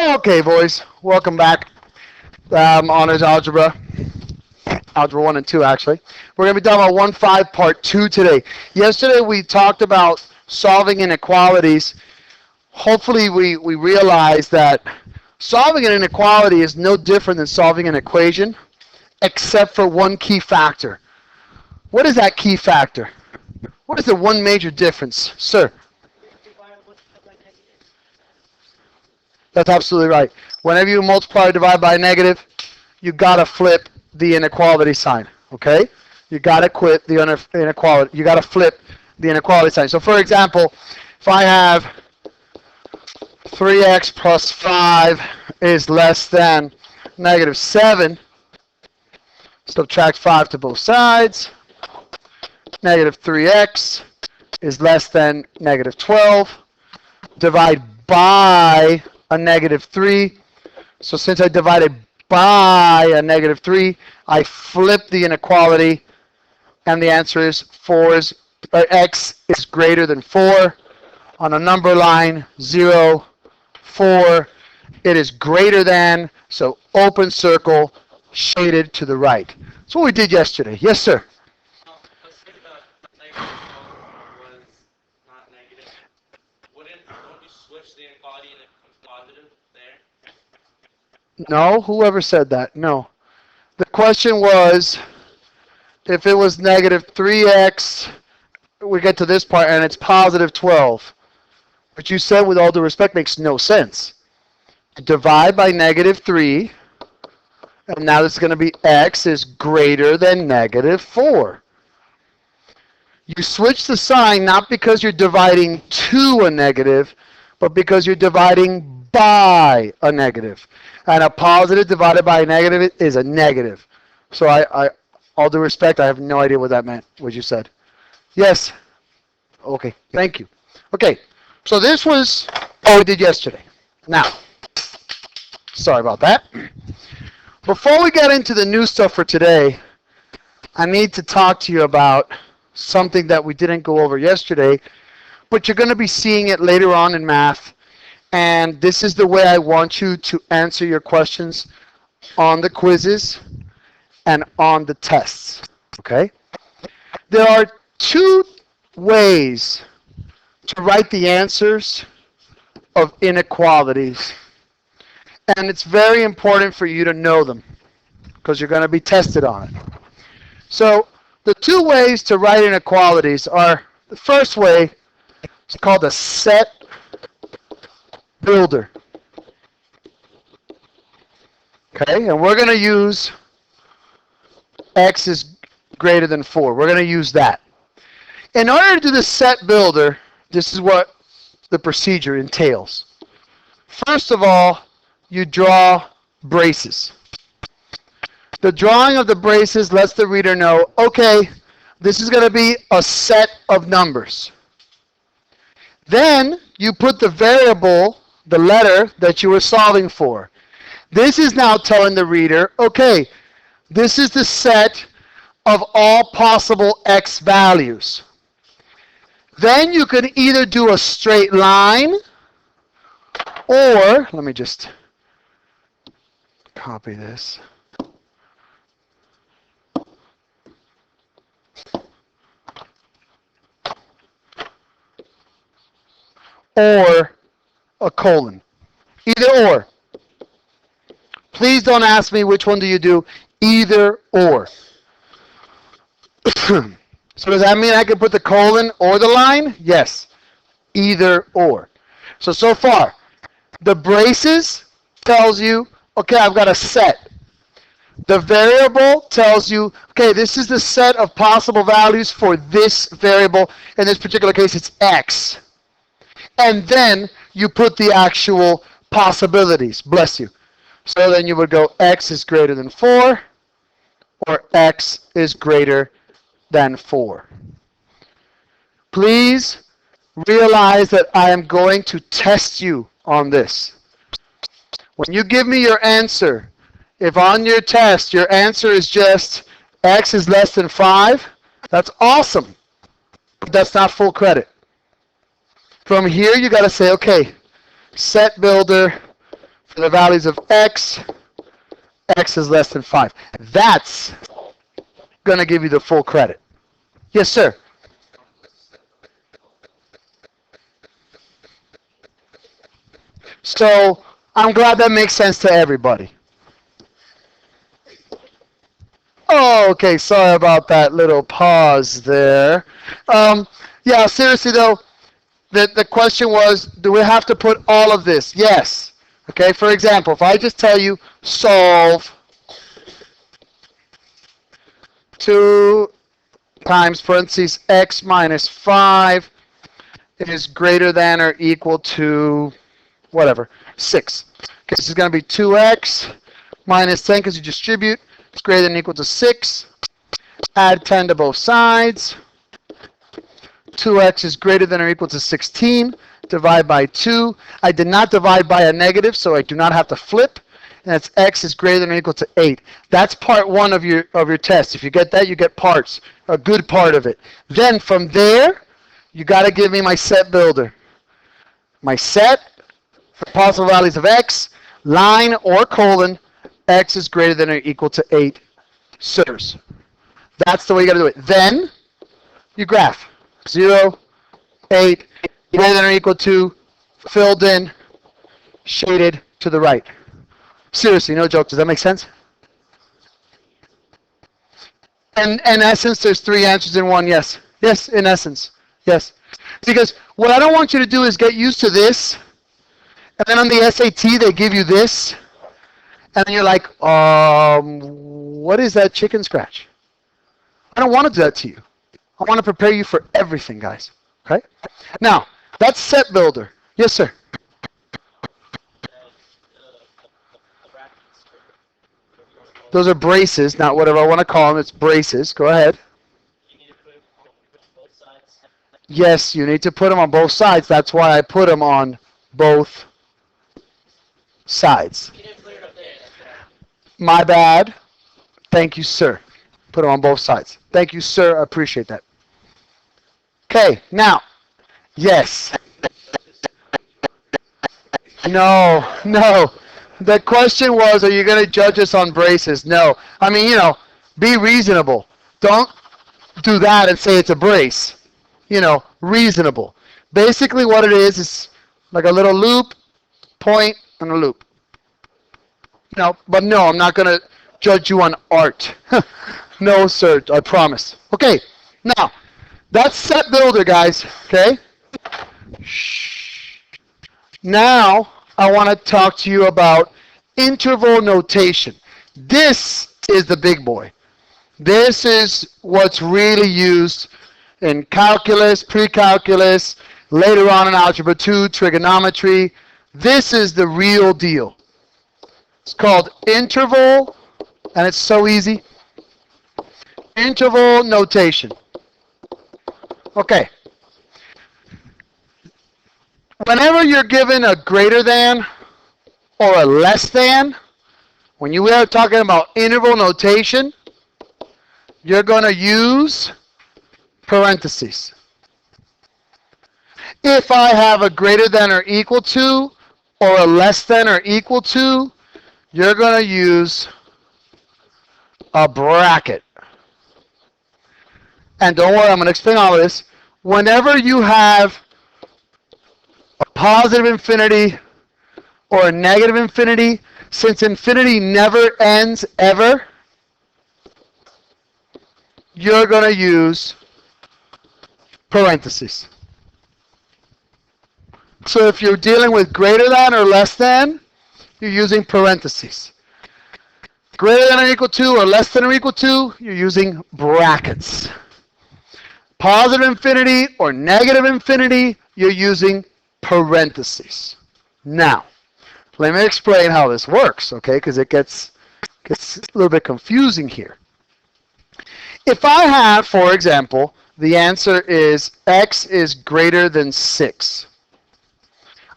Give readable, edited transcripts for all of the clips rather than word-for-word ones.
Okay, boys, welcome back. Honors Algebra. Algebra 1 and 2, actually. We're going to be talking about 1.5 Part 2 today. Yesterday we talked about solving inequalities. Hopefully we realized that solving an inequality is no different than solving an equation, except for one key factor. What is that key factor? What is the one major difference, sir? That's absolutely right. Whenever you multiply or divide by a negative, you gotta flip the inequality sign. Okay? You gotta quit the inequality. You gotta flip the inequality sign. So, for example, if I have 3x plus 5 is less than negative 7, subtract 5 to both sides. Negative 3x is less than negative 12. Divide by a negative 3. So since I divided by a negative 3, I flip the inequality, and the answer is x is greater than 4. On a number line, 0, 4, it is greater than, so open circle, shaded to the right. That's what we did yesterday. Yes, sir? Let's think about negative 12 was not negative. Don't you switch the inequality and it becomes positive there? No? Whoever said that? No. The question was, if it was negative 3x, we get to this part, and it's positive 12. What you said, with all due respect, makes no sense. Divide by negative 3, and now it's going to be x is greater than negative 4. You switch the sign not because you're dividing to a negative, but because you're dividing by a negative. And a positive divided by a negative is a negative. So all due respect, I have no idea what that meant, what you said. Yes? Okay, thank you. Okay, so this was what we did yesterday. Now, sorry about that. Before we get into the new stuff for today, I need to talk to you about something that we didn't go over yesterday, but you're going to be seeing it later on in math, and this is the way I want you to answer your questions on the quizzes and on the tests, okay? There are two ways to write the answers of inequalities, and it's very important for you to know them because you're going to be tested on it. So the two ways to write inequalities are, the first way is called a set builder. Okay, and we're going to use x is greater than 4. We're going to use that. In order to do the set builder, this is what the procedure entails. First of all, you draw braces. The drawing of the braces lets the reader know, okay, this is going to be a set of numbers. Then you put the variable, the letter that you were solving for. This is now telling the reader, okay, this is the set of all possible x values. Then you can either do a straight line, or, let me just copy this. Or a colon. Either or. Please don't ask me which one do you do. Either or. So does that mean I can put the colon or the line? Yes. Either or. So far, the braces tells you, okay, I've got a set. The variable tells you, okay, this is the set of possible values for this variable. In this particular case, it's x. And then you put the actual possibilities. Bless you. So then you would go x is greater than 4, or x is greater than 4. Please realize that I am going to test you on this. When you give me your answer, if on your test your answer is just x is less than 5, that's awesome. But that's not full credit. From here, you got to say, okay, set builder, for the values of x, x is less than 5. That's going to give you the full credit. Yes, sir. So I'm glad that makes sense to everybody. Oh, okay, sorry about that little pause there. Yeah, seriously though, the question was, do we have to put all of this? Yes. Okay, for example, if I just tell you solve 2 times parentheses x minus 5 is greater than or equal to whatever, 6. Okay, this is going to be 2x minus 10 because you distribute. It's greater than or equal to 6. Add 10 to both sides. 2x is greater than or equal to 16. Divide by 2. I did not divide by a negative, so I do not have to flip. And that's x is greater than or equal to 8. That's part 1 of your test. If you get that, you get parts, a good part of it. Then from there, you got to give me my set builder. My set for possible values of x, line or colon, x is greater than or equal to 8. Sirs. That's the way you got to do it. Then you graph 0, 8, greater than or equal to, filled in, shaded to the right. Seriously, no joke. Does that make sense? And in essence, there's 3 answers in one. Yes. Yes, in essence. Yes. Because what I don't want you to do is get used to this, and then on the SAT they give you this, and you're like, what is that chicken scratch? I don't want to do that to you. I want to prepare you for everything, guys. Okay? Now, that's set builder. Yes, sir. Those are braces, not whatever I want to call them. It's braces. Go ahead. Yes, you need to put them on both sides. That's why I put them on both sides. My bad. Thank you, sir. Put them on both sides. Thank you, sir. I appreciate that. Okay, now, yes. No. The question was, are you going to judge us on braces? No. I mean, be reasonable. Don't do that and say it's a brace. Reasonable. Basically what it is like a little loop, point, and a loop. But no, I'm not going to judge you on art. No, sir, I promise. Okay, now, that's set builder, guys, okay? Shh. Now, I want to talk to you about interval notation. This is the big boy. This is what's really used in calculus, pre-calculus, later on in Algebra 2, trigonometry. This is the real deal. It's called interval, and it's so easy. Interval notation. Okay. Whenever you're given a greater than or a less than, when you are talking about interval notation, you're going to use parentheses. If I have a greater than or equal to or a less than or equal to, you're going to use a bracket. And don't worry, I'm going to explain all of this. Whenever you have a positive infinity or a negative infinity, since infinity never ends ever, you're going to use parentheses. So if you're dealing with greater than or less than, you're using parentheses. Greater than or equal to or less than or equal to, you're using brackets. Positive infinity or negative infinity, you're using parentheses. Now, let me explain how this works, okay? Because it gets a little bit confusing here. If I have, for example, the answer is x is greater than 6.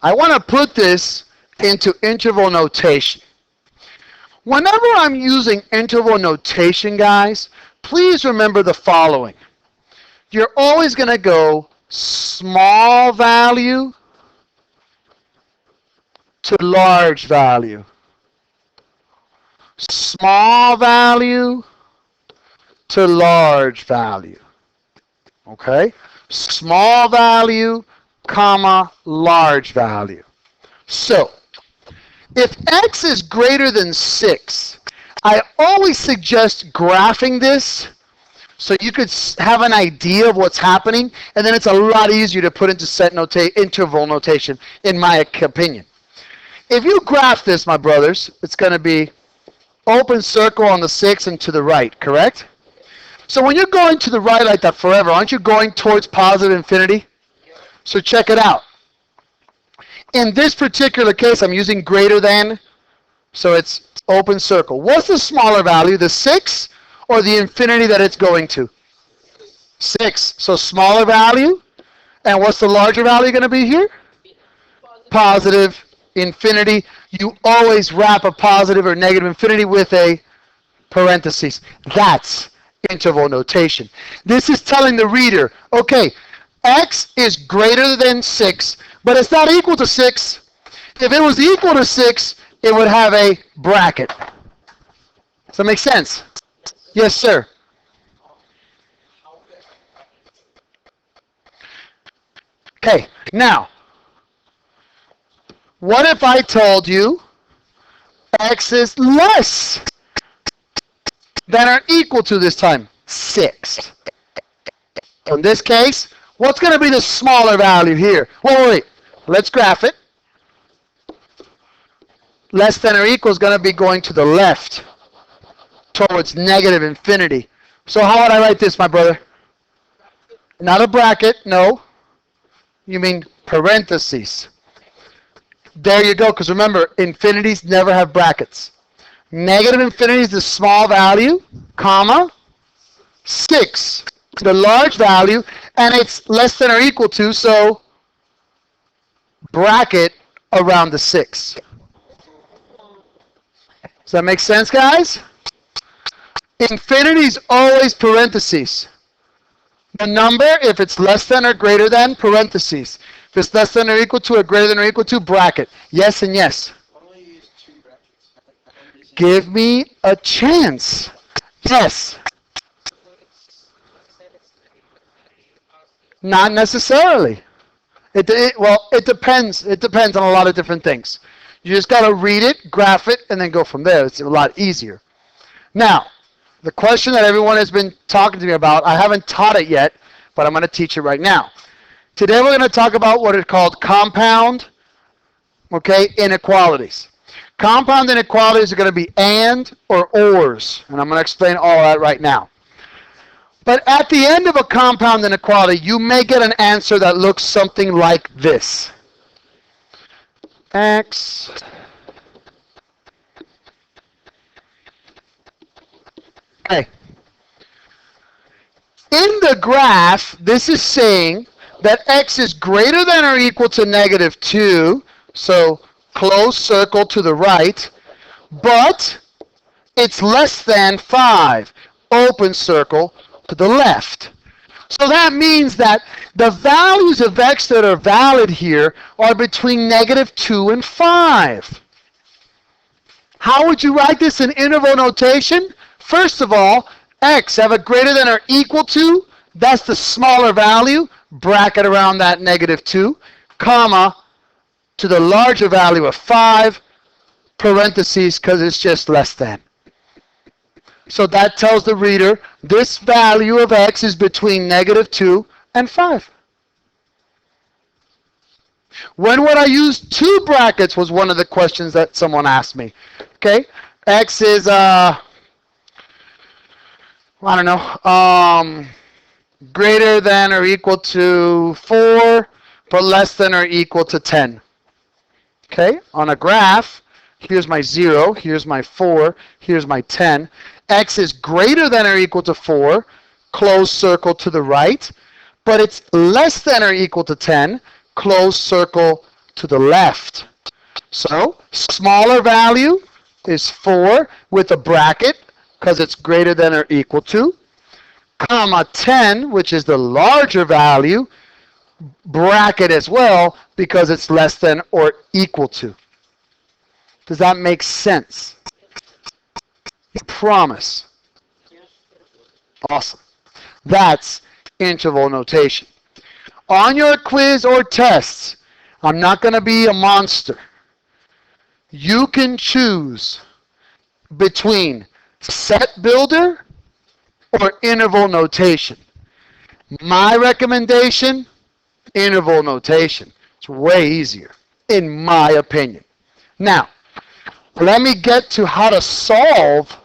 I want to put this into interval notation. Whenever I'm using interval notation, guys, please remember the following. You're always going to go small value to to large value. Small value to large value. Okay? Small value, comma, large value. So, if x is greater than 6, I always suggest graphing this so you could have an idea of what's happening, and then it's a lot easier to put into interval notation, in my opinion. If you graph this, my brothers, it's going to be open circle on the 6 and to the right, correct? So when you're going to the right like that forever, aren't you going towards positive infinity? So check it out. In this particular case, I'm using greater than, so it's open circle. What's the smaller value, the 6 or the infinity that it's going to? 6. So smaller value. And what's the larger value going to be here? Positive infinity. You always wrap a positive or negative infinity with a parentheses. That's interval notation. This is telling the reader, okay, x is greater than 6, but it's not equal to 6. If it was equal to 6, it would have a bracket. Does that make sense? Yes, sir. Okay, now, what if I told you x is less than or equal to this time? 6. In this case, what's going to be the smaller value here? Wait. Let's graph it. Less than or equal is going to be going to the left towards negative infinity. So how would I write this, my brother? Not a bracket, no. You mean parentheses. There you go, because remember, infinities never have brackets. Negative infinity is the small value, comma, 6, the large value, and it's less than or equal to, so bracket around the 6. Does that make sense, guys? Infinity is always parentheses. The number, if it's less than or greater than, parentheses. If it's less than or equal to or greater than or equal to, bracket. Yes and yes. Why don't you use 2 brackets? Give me a chance. Yes. Not necessarily. It depends. It depends on a lot of different things. You just got to read it, graph it, and then go from there. It's a lot easier. Now, the question that everyone has been talking to me about, I haven't taught it yet, but I'm going to teach it right now. Today we're going to talk about what is called compound, inequalities. Compound inequalities are going to be and or ors, and I'm going to explain all that right now. But at the end of a compound inequality, you may get an answer that looks something like this. X okay. In the graph, this is saying that x is greater than or equal to negative 2, so close circle to the right, but it's less than 5, open circle to the left. So that means that the values of x that are valid here are between negative 2 and 5. How would you write this in interval notation? First of all, x, have a greater than or equal to, that's the smaller value, bracket around that negative 2, comma, to the larger value of 5, parentheses, because it's just less than. So that tells the reader this value of x is between negative 2 and 5. When would I use 2 brackets was one of the questions that someone asked me. Okay, x is, greater than or equal to 4, but less than or equal to 10. Okay, on a graph, here's my 0, here's my 4, here's my 10. X is greater than or equal to 4, close circle to the right, but it's less than or equal to 10, close circle to the left. So, smaller value is 4 with a bracket, because it's greater than or equal to, comma 10, which is the larger value, bracket as well, because it's less than or equal to. Does that make sense? Promise. Awesome. That's interval notation. On your quiz or tests, I'm not going to be a monster. You can choose between set builder or interval notation. My recommendation, interval notation. It's way easier, in my opinion. Now, let me get to how to solve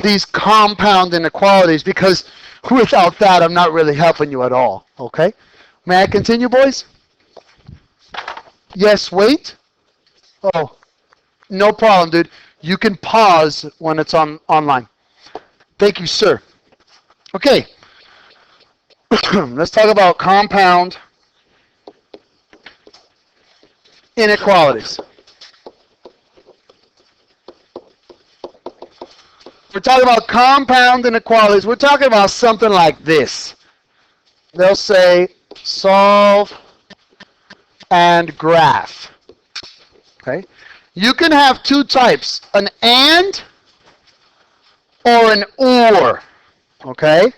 these compound inequalities, because without that, I'm not really helping you at all, okay? May I continue, boys? Yes, wait? Oh, no problem, dude. You can pause when it's online. Thank you, sir. Okay. Let's talk about compound inequalities. We're talking about compound inequalities. We're talking about something like this. They'll say solve and graph. Okay? You can have two types, an and or an or. Okay?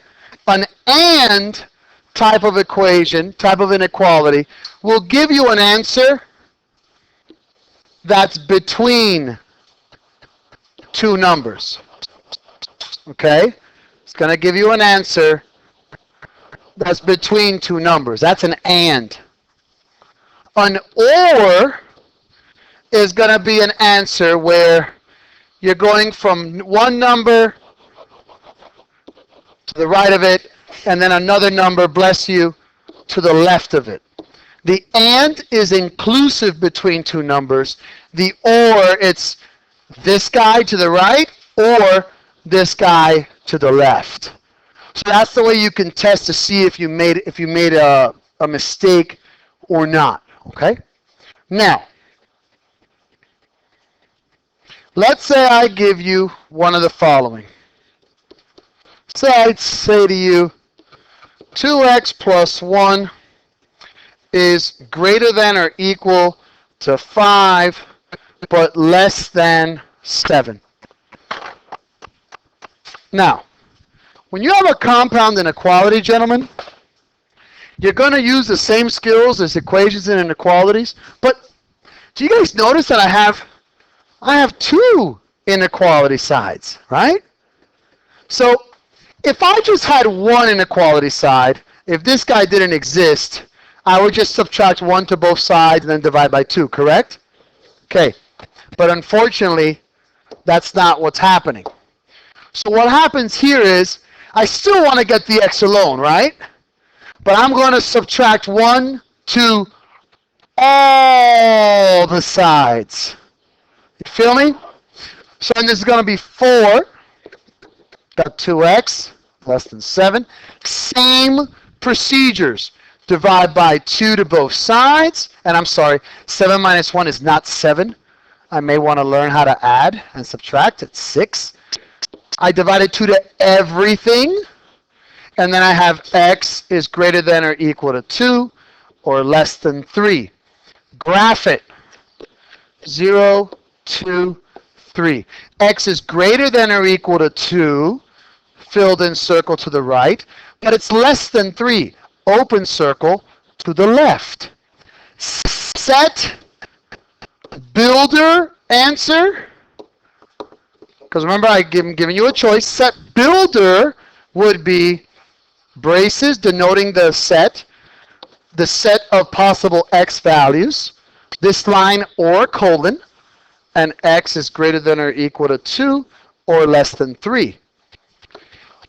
An and type of equation, type of inequality, will give you an answer that's between two numbers. Okay? It's going to give you an answer that's between two numbers. That's an and. An or is going to be an answer where you're going from one number to the right of it, and then another number, bless you, to the left of it. The and is inclusive between two numbers. The or, it's this guy to the right or this guy to the left. So that's the way you can test to see if you made a mistake or not. Okay? Now, let's say I give you one of the following. So I'd say to you, 2x plus 1 is greater than or equal to 5, but less than 7. Now, when you have a compound inequality, gentlemen, you're going to use the same skills as equations and inequalities, but do you guys notice that I have two inequality sides, right? So if I just had one inequality side, if this guy didn't exist, I would just subtract 1 to both sides and then divide by 2, correct? Okay, but unfortunately, that's not what's happening. So what happens here is, I still want to get the x alone, right? But I'm going to subtract 1 to all the sides. You feel me? So then this is going to be 4. Got 2x, less than 7. Same procedures. Divide by 2 to both sides. And I'm sorry, 7 minus 1 is not 7. I may want to learn how to add and subtract. It's 6. I divided 2 to everything. And then I have x is greater than or equal to 2 or less than 3. Graph it. 0, 2, 3. X is greater than or equal to 2, filled in circle to the right, but it's less than 3, open circle to the left. Set builder answer, because remember I'm giving you a choice. Set builder would be braces denoting the set of possible x values, this line or colon, and x is greater than or equal to 2 or less than 3.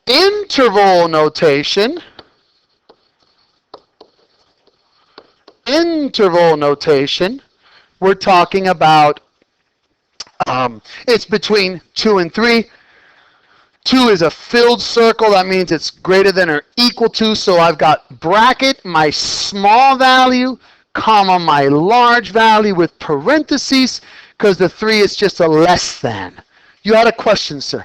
Interval notation. We're talking about, it's between 2 and 3. 2 is a filled circle. That means it's greater than or equal to. So I've got bracket, my small value, comma, my large value with parentheses, because the 3 is just a less than. You had a question, sir?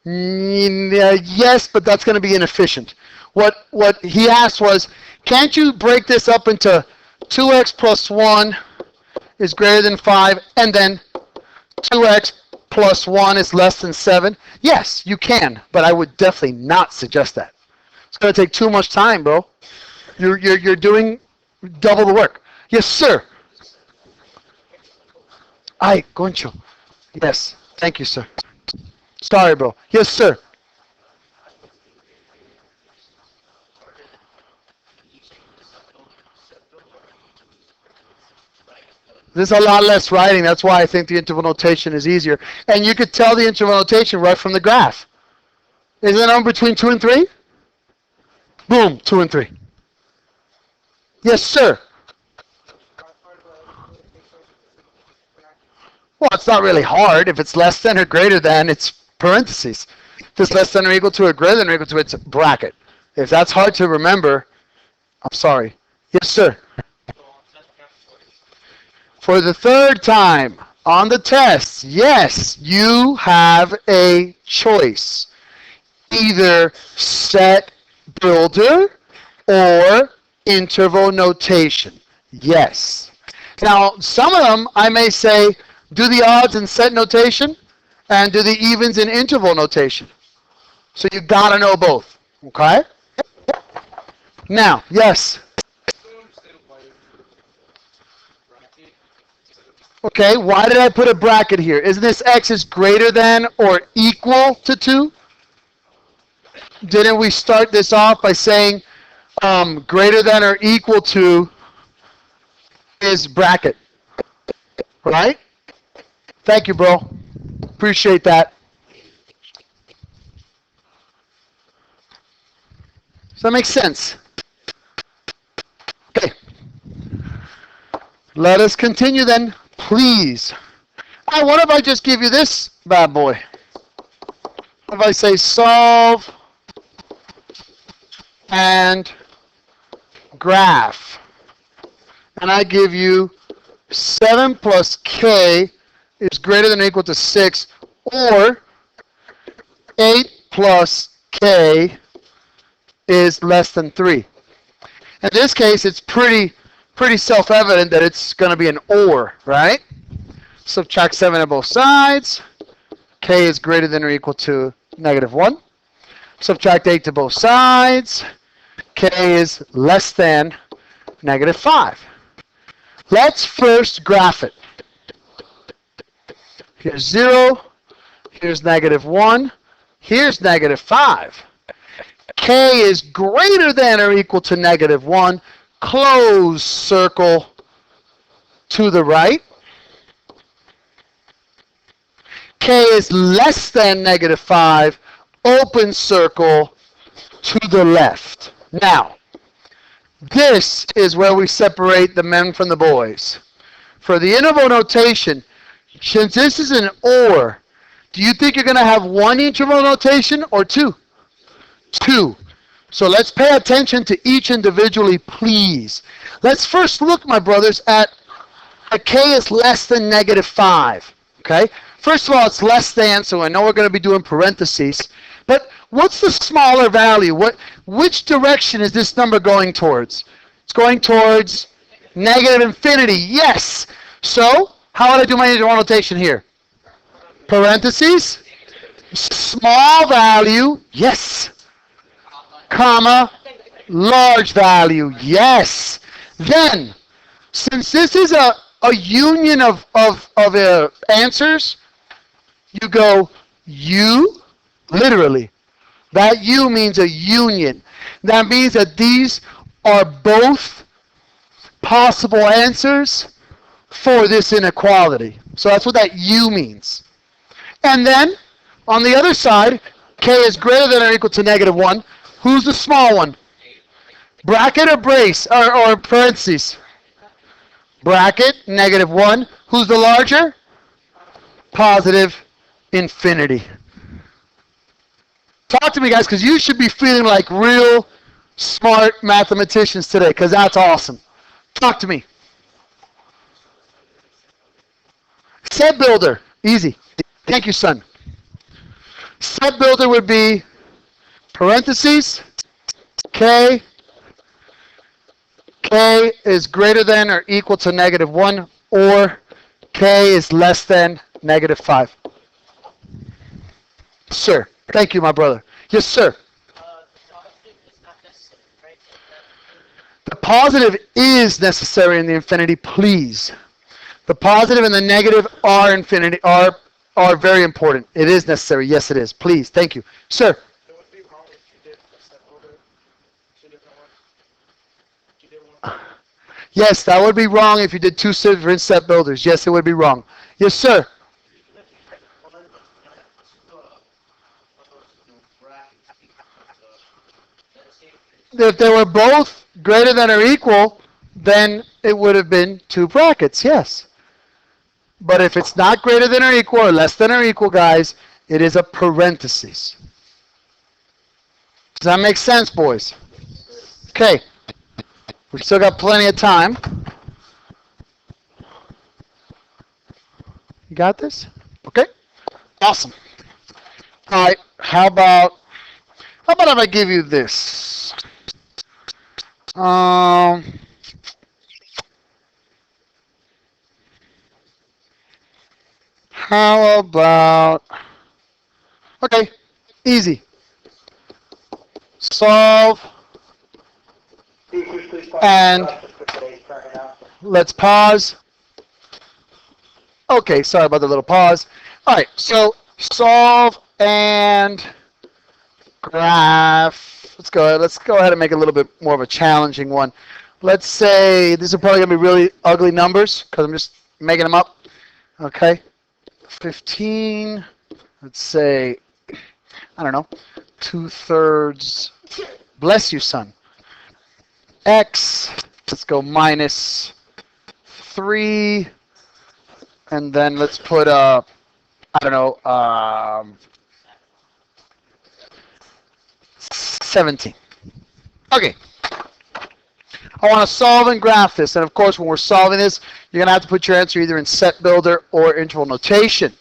Yes, but that's going to be inefficient. What he asked was, Can't you break this up into 2x plus 1 is greater than 5, and then 2x plus 1 is less than 7? Yes, you can, but I would definitely not suggest that. It's going to take too much time, bro. You're doing double the work. Yes, sir. Ay, Concho. Yes, thank you, sir. Sorry, bro. Yes, sir. There's a lot less writing. That's why I think the interval notation is easier. And you could tell the interval notation right from the graph. Is the number between 2 and 3? Boom, 2 and 3. Yes, sir. Well, it's not really hard. If it's less than or greater than, it's parentheses. If it's less than or equal to or greater than or equal to, it's a bracket. If that's hard to remember, I'm sorry. Yes, sir. For the third time on the test, yes, you have a choice. Either set builder or interval notation. Yes. Now, some of them, I may say, do the odds in set notation and do the evens in interval notation. So you got to know both. Okay? Now, yes. Okay, why did I put a bracket here? Isn't this x is greater than or equal to 2? Didn't we start this off by saying greater than or equal to is bracket? Right? Thank you, bro. Appreciate that. Does that make sense? Okay. Let us continue then, please. Oh, what if I just give you this bad boy? What if I say solve and graph? And I give you 7 plus k is greater than or equal to 6, or 8 plus k is less than 3. In this case, it's pretty self-evident that it's going to be an or, right? Subtract 7 on both sides. K is greater than or equal to -1. Subtract 8 to both sides. K is less than -5. Let's first graph it. Here's 0. Here's -1. Here's -5. K is greater than or equal to -1. Close circle to the right. K is less than -5. Open circle to the left. Now, this is where we separate the men from the boys. For the interval notation, since this is an or, do you think you're going to have one interval notation or two? Two. So let's pay attention to each individually, please. Let's first look, my brothers, at a k is less than -5. Okay? First of all, it's less than, so I know we're going to be doing parentheses. But what's the smaller value? Which direction is this number going towards? It's going towards -infinity. Yes. So, how would I do my interval notation here? Parentheses. Small value. Yes. Comma. Large value. Yes. Then, since this is a union of answers, you go U, literally. That U means a union. That means that these are both possible answers for this inequality. So that's what that U means. And then, on the other side, K is greater than or equal to -1. Who's the small one? Bracket or brace, or parentheses? Bracket, -1. Who's the larger? Positive infinity. Talk to me, guys, because you should be feeling like real smart mathematicians today, because that's awesome. Talk to me. Set builder, easy. Thank you, son. Set builder would be parentheses, K K is greater than or equal to -1, or K is less than -5. Sir, thank you, my brother. Yes, sir. The positive is necessary in the infinity, please. The positive and the negative are infinity are very important. It is necessary. Yes, it is. Please, thank you, sir. It would be wrong if you did a step over two different ones. You did one. Yes, that would be wrong if you did two different step builders. Yes, it would be wrong. Yes, sir. If they were both greater than or equal, then it would have been two brackets, yes. But if it's not greater than or equal or less than or equal, guys, it is a parenthesis. Does that make sense, boys? Okay. We still got plenty of time. You got this? Okay. Awesome. All right. How about if I give you this? How about, okay, easy. Solve, and let's pause. Okay, sorry about the little pause. All right, so solve and graph. Let's go ahead and make it a little bit more of a challenging one. Let's say these are probably going to be really ugly numbers because I'm just making them up. Okay. 15, let's say, I don't know, 2/3, bless you, son. X, let's go -3, and then let's put, I don't know, 17. Okay. I want to solve and graph this, and of course when we're solving this, you're going to have to put your answer either in set builder or interval notation.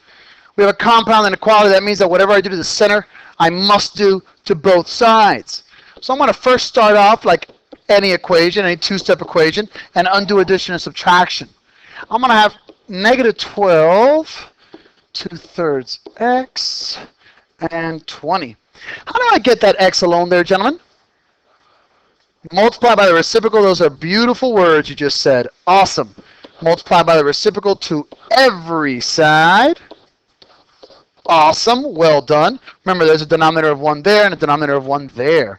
We have a compound inequality. That means that whatever I do to the center, I must do to both sides. So I'm going to first start off like any equation, any two-step equation, and undo addition and subtraction. I'm going to have -12, 2/3 x, and 20. How do I get that x alone there, gentlemen? Multiply by the reciprocal. Those are beautiful words you just said. Awesome. Multiply by the reciprocal to every side. Awesome. Well done. Remember, there's a denominator of 1 there and a denominator of 1 there.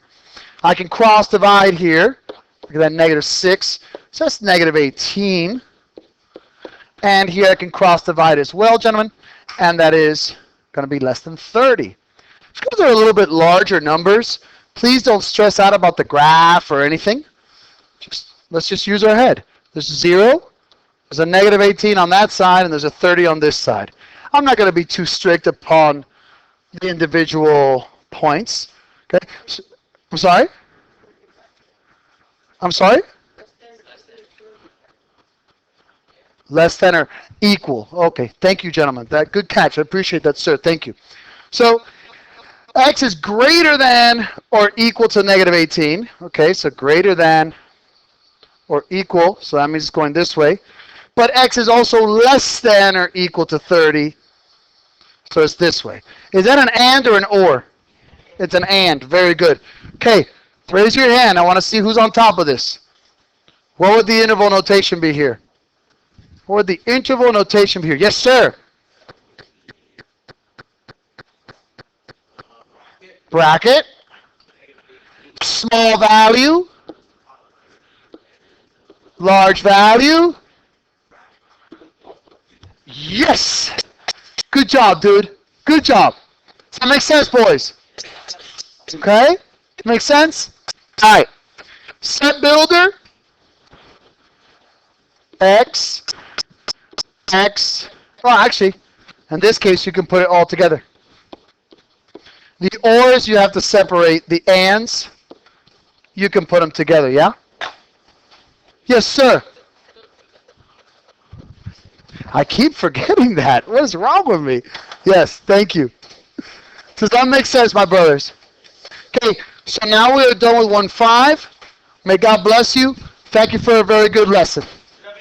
I can cross divide here. Look at that, -6. So that's -18. And here I can cross divide as well, gentlemen. And that is going to be less than 30. Because they're a little bit larger numbers, please don't stress out about the graph or anything. Let's just use our head. There's 0, there's a -18 on that side, and there's a 30 on this side. I'm not going to be too strict upon the individual points. Okay. I'm sorry? I'm sorry? Less than or equal. Okay. Thank you, gentlemen. Good catch. I appreciate that, sir. Thank you. So x is greater than or equal to -18. Okay, so greater than or equal, so that means it's going this way. But x is also less than or equal to 30, so it's this way. Is that an and or an or? It's an and. Very good. Okay, raise your hand. I want to see who's on top of this. What would the interval notation be here? What would the interval notation be here? Yes, sir. Bracket, small value, large value. Yes! Good job, dude. Good job. Does that make sense, boys? Okay? Make sense? All right. Set builder. X. X. Well, actually, in this case, you can put it all together. The ors, you have to separate. The ands, you can put them together, yeah? Yes, sir. I keep forgetting that. What is wrong with me? Yes, thank you. Does that make sense, my brothers? Okay, so now we are done with 1-5. May God bless you. Thank you for a very good lesson.